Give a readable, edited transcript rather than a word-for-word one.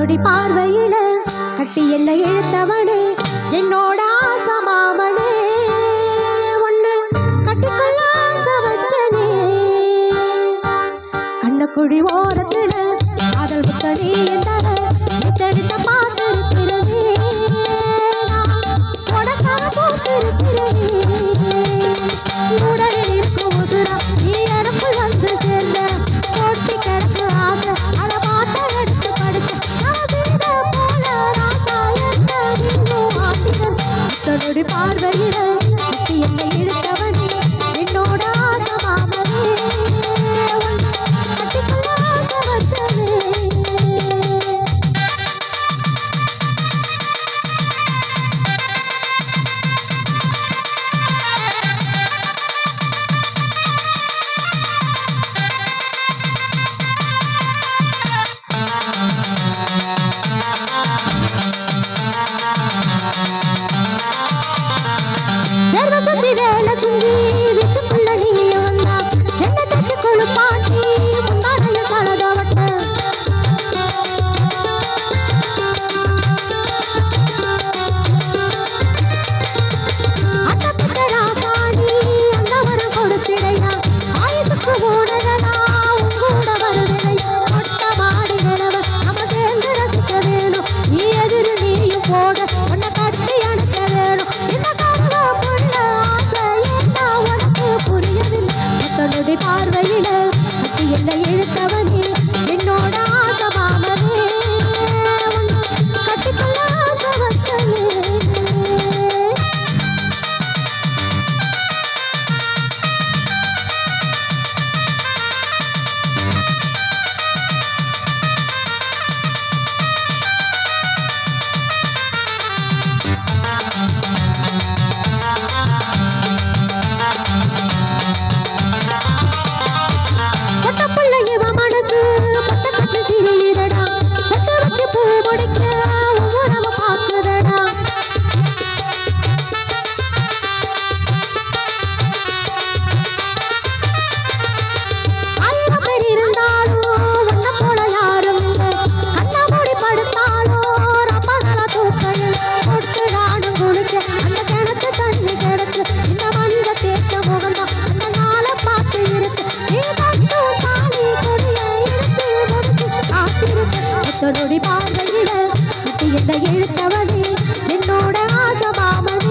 நொடி பார்வையில கட்டி என்ன இழுத்தவனே என்னோட ஆசமாமனே ஒண்ணு கட்டிக்கொள்ள ஆசை வச்சனே கண்ணக்குழி ஓரத்துல காதல் புத்தனே என்றவ தடுத்த பார்த்திருக்கிறதே உனக்காக போட்டிருக்கிறதே உடனே இருக்கும் உசுரா நீ எனக்குள் வந்து சேர்ந்த போட்டி கிடக்கு ஆசை அதை பார்த்த எடுத்து படுத்த நான் செய்த போல ராசா என்ன நீனும் ஆட்டிகள் தன்னுடைய பார்வையிட கட்டி என்னை இழுத்தவனே என்னோட ஆசை மாமனே கட்டிக்குள்ள ஆசை வச்சனே வேர்வசந்தி வேலை செஞ்சு வீட்டுக்குள்ள நீ வந்தா என்ன தச்சு கொழுப்பாட்டி முன்னாடையில் கலதவட்ட அட்டப்பட்ட ராசாணி அந்த வரம் கொடுத்திடையா ஆயுசுக்கு போனதனா உங்கூட வருவினையா மொட்ட மாடி நிலவ நம்ம சேர்ந்து ரசிக்க வேணும் நீ எதிரு நீயும் போக உன்னை கட்டி அனுப்ப வேணும் இந்த கனவு புள்ள ஆசை என்ன உனக்கு புரியவில்லை தன்னுடைய பார்வையில கட்டி என்னை இழுத்தவனே என்னோட ஆசை மாமனே உன்னை கட்டிக்கொள்ள ஆசை வச்சனே பொட்டப்புள்ள இவ மனசு பொட்டக்கட்டு திரியுதடா பொட்டு வச்சு பூ முடிக்க ஒவ்வொருவ பாக்குதடா ஆயிரம் பேர் இருந்தாலும் உன்னை போல யாரும் இல்லை கண்ண மூடி படுத்தாலும் ரப்பகல தூக்கையில் பொட்டு நானும் குளிக்க அந்த கிணத்து தண்ணி கிடக்கு இந்த மஞ்ச தேக்க முகம்தான் அந்த நாளை பார்த்து இருக்கு நீ கட்டு தாலி கொடிய இடுப்பில் முடிச்சு காத்திருக்கு ஒத்தனொடி பார்வையிட கட்டி என்னை இழுத்தவனே என்னோட ஆசை மாமனே